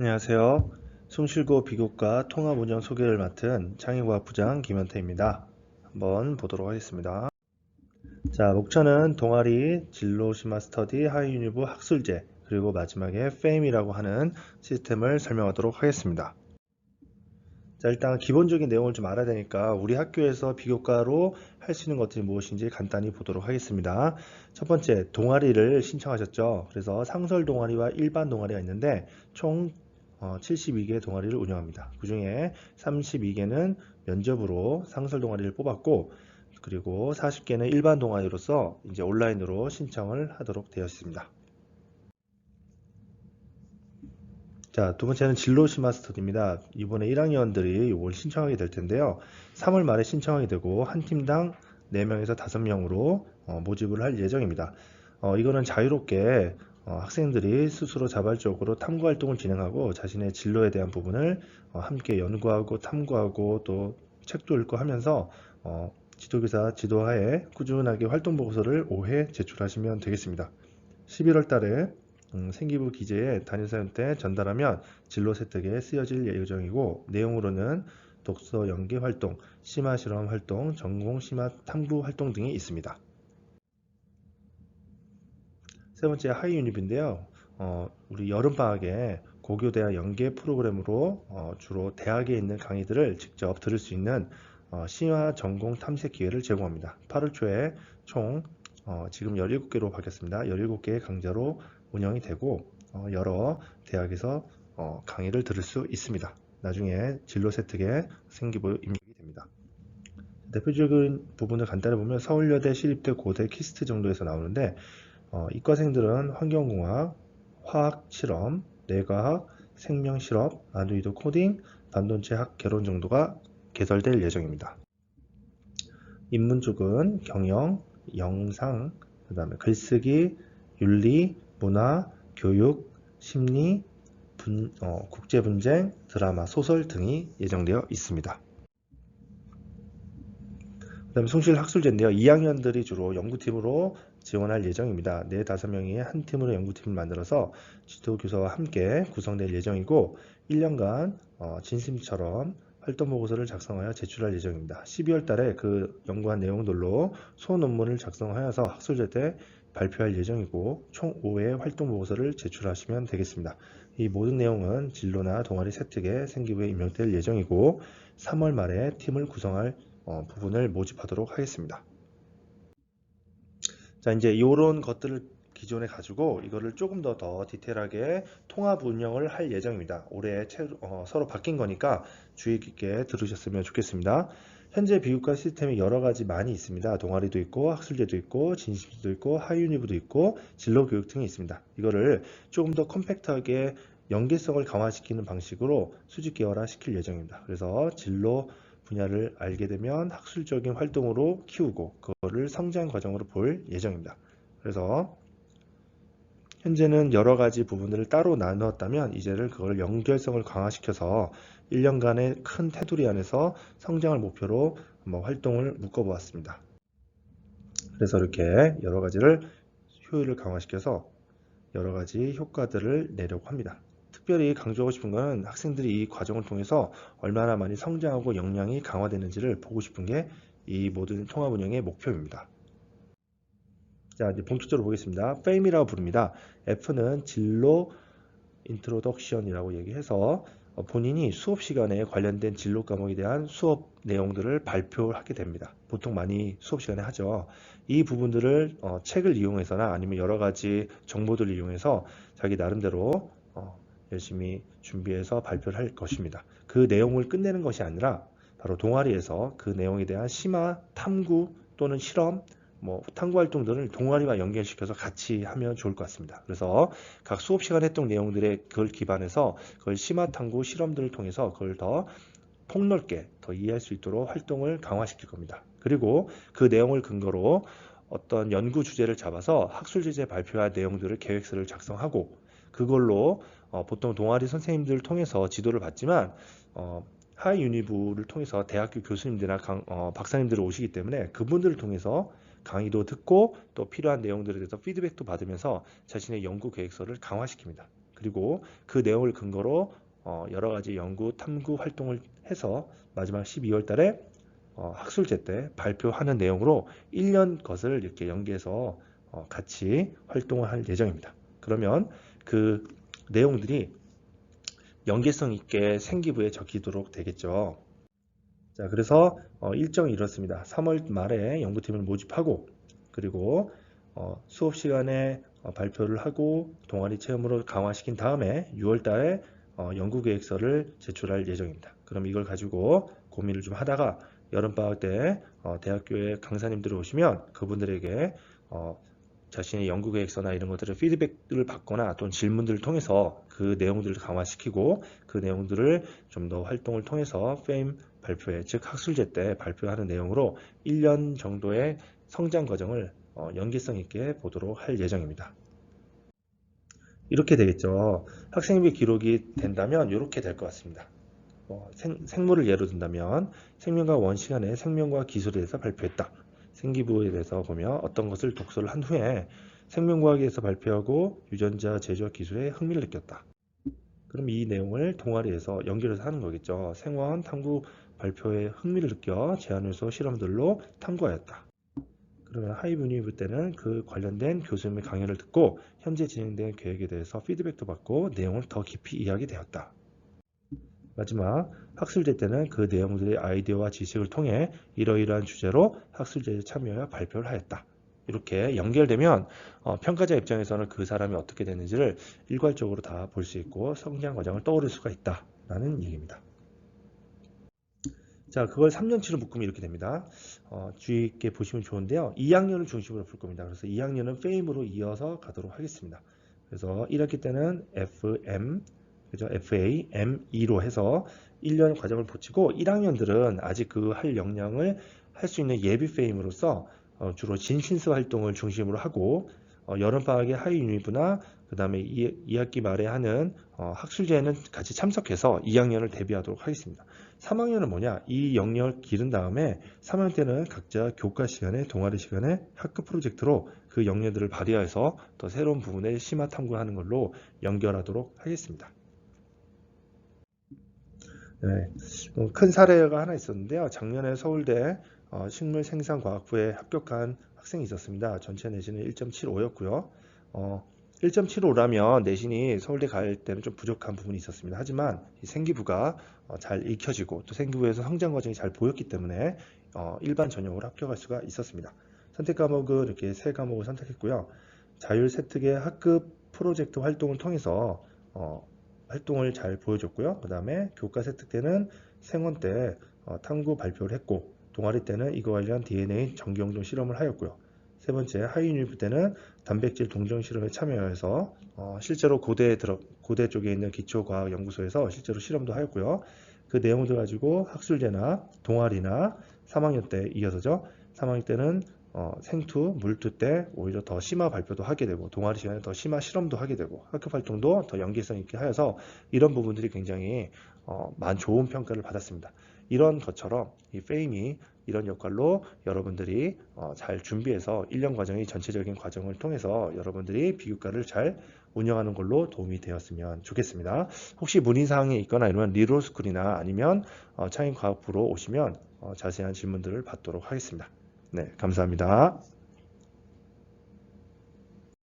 안녕하세요. 숭실고 비교과 통합운영 소개를 맡은 창의과학부장 김현태입니다. 한번 보도록 하겠습니다. 자, 목차는 동아리, 진로 심화 스터디, 하이 유니브 학술제, 그리고 마지막에 FAM이라고 하는 시스템을 설명하도록 하겠습니다. 자, 일단 기본적인 내용을 좀 알아야 되니까 우리 학교에서 비교과로 할 수 있는 것들이 무엇인지 간단히 보도록 하겠습니다. 첫 번째, 동아리를 신청하셨죠. 그래서 상설 동아리와 일반 동아리가 있는데 총 72개 동아리를 운영합니다. 그 중에 32개는 면접으로 상설 동아리를 뽑았고, 그리고 40개는 일반 동아리로서 이제 온라인으로 신청을 하도록 되어 있습니다. 자, 두 번째는 진로시 마스터입니다. 이번에 1학년들이 이걸 신청하게 될 텐데요. 3월 말에 신청하게 되고 한 팀당 4명에서 5명으로 모집을 할 예정입니다. 이거는 자유롭게 학생들이 스스로 자발적으로 탐구 활동을 진행하고 자신의 진로에 대한 부분을 함께 연구하고 탐구하고 또 책도 읽고 하면서 지도교사 지도하에 꾸준하게 활동 보고서를 5회 제출하시면 되겠습니다. 11월 달에 생기부 기재에 담임선생님 때 전달하면 진로 세특에 쓰여질 예정이고, 내용으로는 독서 연계 활동, 심화 실험 활동, 전공 심화 탐구 활동 등이 있습니다. 세 번째 하이 유니브인데요. 우리 여름방학에 고교대학 연계 프로그램으로 주로 대학에 있는 강의들을 직접 들을 수 있는 심화 전공 탐색 기회를 제공합니다. 8월 초에 총 지금 17개로 바뀌었습니다. 17개의 강좌로 운영이 되고 여러 대학에서 강의를 들을 수 있습니다. 나중에 진로 세특에 생기부 입력이 됩니다. 대표적인 부분을 간단히 보면 서울여대, 시립대, 고대, 키스트 정도에서 나오는데 이과생들은 환경공학, 화학실험, 뇌과학, 생명실험, 아두이도 코딩, 반도체학 개론 정도가 개설될 예정입니다. 인문 쪽은 경영, 영상, 그 다음에 글쓰기, 윤리, 문화, 교육, 심리, 국제분쟁, 드라마, 소설 등이 예정되어 있습니다. 그 다음에 숭실 학술제인데요. 2학년들이 주로 연구팀으로 지원할 예정입니다. 4, 5명이 한 팀으로 연구팀을 만들어서 지도교사와 함께 구성될 예정이고 1년간 진심처럼 활동보고서를 작성하여 제출할 예정입니다. 12월 달에 그 연구한 내용들로 소논문을 작성하여서 학술제 때 발표할 예정이고 총 5회의 활동보고서를 제출하시면 되겠습니다. 이 모든 내용은 진로나 동아리 세특에 생기부에 입력될 예정이고 3월 말에 팀을 구성할 부분을 모집하도록 하겠습니다. 자, 이제 이런 것들을 기존에 가지고 이거를 조금 더 디테일하게 통합 운영을 할 예정입니다. 올해 서로 바뀐 거니까 주의 깊게 들으셨으면 좋겠습니다. 현재 비교과 시스템이 여러 가지 많이 있습니다. 동아리도 있고 학술제도 있고 진심도 있고 하이유니브도 있고 진로교육 등이 있습니다. 이거를 조금 더 컴팩트하게 연계성을 강화시키는 방식으로 수직 계열화 시킬 예정입니다. 그래서 진로 분야를 알게 되면 학술적인 활동으로 키우고 그거를 성장 과정으로 볼 예정입니다. 그래서 현재는 여러 가지 부분들을 따로 나누었다면 이제는 그걸 연결성을 강화시켜서 1년간의 큰 테두리 안에서 성장을 목표로 한번 활동을 묶어보았습니다. 그래서 이렇게 여러 가지를 효율을 강화시켜서 여러 가지 효과들을 내려고 합니다. 특별히 강조하고 싶은 것은 학생들이 이 과정을 통해서 얼마나 많이 성장하고 역량이 강화되는지를 보고 싶은 게 이 모든 통합 운영의 목표입니다. 자, 이제 본격적으로 보겠습니다. FAM이라고 부릅니다. F는 진로 인트로덕션이라고 얘기해서 본인이 수업 시간에 관련된 진로 과목에 대한 수업 내용들을 발표하게 됩니다. 보통 많이 수업 시간에 하죠. 이 부분들을 책을 이용해서나 아니면 여러 가지 정보들을 이용해서 자기 나름대로 열심히 준비해서 발표를 할 것입니다. 그 내용을 끝내는 것이 아니라 바로 동아리에서 그 내용에 대한 심화, 탐구 또는 실험, 탐구 활동들을 동아리와 연결시켜서 같이 하면 좋을 것 같습니다. 그래서 각 수업 시간에 했던 내용들의 그걸 기반해서 그걸 심화 탐구 실험들을 통해서 그걸 더 폭넓게 더 이해할 수 있도록 활동을 강화시킬 겁니다. 그리고 그 내용을 근거로 어떤 연구 주제를 잡아서 학술 제재 발표할 내용들을 계획서를 작성하고 그걸로 보통 동아리 선생님들을 통해서 지도를 받지만 하이 유니브를 통해서 대학교 교수님들이나 박사님들이 오시기 때문에 그분들을 통해서 강의도 듣고 또 필요한 내용들에 대해서 피드백도 받으면서 자신의 연구 계획서를 강화시킵니다. 그리고 그 내용을 근거로 여러 가지 연구 탐구 활동을 해서 마지막 12월 달에 학술제 때 발표하는 내용으로 1년 것을 이렇게 연계해서 같이 활동을 할 예정입니다. 그러면 그 내용들이 연계성 있게 생기부에 적히도록 되겠죠. 자, 그래서 일정이 이렇습니다. 3월 말에 연구팀을 모집하고 그리고 수업 시간에 발표를 하고 동아리 체험으로 강화시킨 다음에 6월 달에 연구계획서를 제출할 예정입니다. 그럼 이걸 가지고 고민을 좀 하다가 여름방학 때 대학교에 강사님들이 오시면 그분들에게 자신의 연구계획서나 이런 것들을 피드백을 받거나 또는 질문들을 통해서 그 내용들을 강화시키고 그 내용들을 좀 더 활동을 통해서 페임 발표회, 즉 학술제 때 발표하는 내용으로 1년 정도의 성장 과정을 연계성 있게 보도록 할 예정입니다. 이렇게 되겠죠. 학생비 기록이 된다면 이렇게 될 것 같습니다. 생물을 예로 든다면 생명과학 1 시간에 생명과학 기술에 대해서 발표했다. 생기부에 대해서 보면 어떤 것을 독서를 한 후에 생명과학에서 발표하고 유전자 제조학 기술에 흥미를 느꼈다. 그럼 이 내용을 동아리에서 연결해서 하는 거겠죠. 생화원 탐구 발표에 흥미를 느껴 제안해서 실험들로 탐구하였다. 그러면 하이브니브 때는 그 관련된 교수님의 강연을 듣고 현재 진행된 계획에 대해서 피드백도 받고 내용을 더 깊이 이해하게 되었다. 마지막 학술제 때는 그 내용들의 아이디어와 지식을 통해 이러이러한 주제로 학술제에 참여하여 발표를 하였다. 이렇게 연결되면 평가자 입장에서는 그 사람이 어떻게 됐는지를 일괄적으로 다 볼 수 있고 성장 과정을 떠올릴 수가 있다라는 얘기입니다. 자, 그걸 3년치로 묶으면 이렇게 됩니다. 주의 있게 보시면 좋은데요. 2학년을 중심으로 풀 겁니다. 그래서 2학년은 페임으로 이어서 가도록 하겠습니다. 그래서 1학기 때는 FM, 그죠? FA, M2로 해서 1년 과정을 보치고 1학년들은 아직 그 할 역량을 할 수 있는 예비 페임으로서 주로 진신스 활동을 중심으로 하고 여름방학에 하이 유니브나 그 다음에 2학기 말에 하는 학술제에는 같이 참석해서 2학년을 대비하도록 하겠습니다. 3학년은 뭐냐? 이 영역을 기른 다음에 3학년 때는 각자 교과 시간에 동아리 시간에 학급 프로젝트로 그 역량들을 발휘해서 더 새로운 부분에 심화 탐구하는 걸로 연결하도록 하겠습니다. 네, 큰 사례가 하나 있었는데요. 작년에 서울대 식물생산과학부에 합격한 학생이 있었습니다. 전체 내신은 1.75였고요. 1.75라면 내신이 서울대 갈 때는 좀 부족한 부분이 있었습니다. 하지만 이 생기부가 잘 익혀지고 또 생기부에서 성장 과정이 잘 보였기 때문에 일반 전형으로 합격할 수가 있었습니다. 선택 과목은 이렇게 3과목을 선택했고요. 자율 세특의 학급 프로젝트 활동을 통해서 활동을 잘 보여줬고요. 그 다음에 교과 세특 때는 생원 때 탐구 발표를 했고 동아리 때는 이거 관련 DNA 전기용종 실험을 하였고요. 세 번째 하이유니브 때는 단백질 동정 실험에 참여해서 실제로 고대 쪽에 있는 기초과학연구소에서 실제로 실험도 하였고요. 그 내용들 가지고 학술제나 동아리나 3학년 때 이어서죠. 3학년 때는 생투, 물투 때 오히려 더 심화 발표도 하게 되고 동아리 시간에 더 심화 실험도 하게 되고 학급 활동도 더 연계성 있게 하여서 이런 부분들이 굉장히 좋은 평가를 받았습니다. 이런 것처럼 이 페임이 이런 역할로 여러분들이 잘 준비해서 1년 과정이 전체적인 과정을 통해서 여러분들이 비교과를 잘 운영하는 걸로 도움이 되었으면 좋겠습니다. 혹시 문의사항이 있거나 이러면 리로스쿨이나 아니면 창의과학부로 오시면 자세한 질문들을 받도록 하겠습니다. 네, 감사합니다.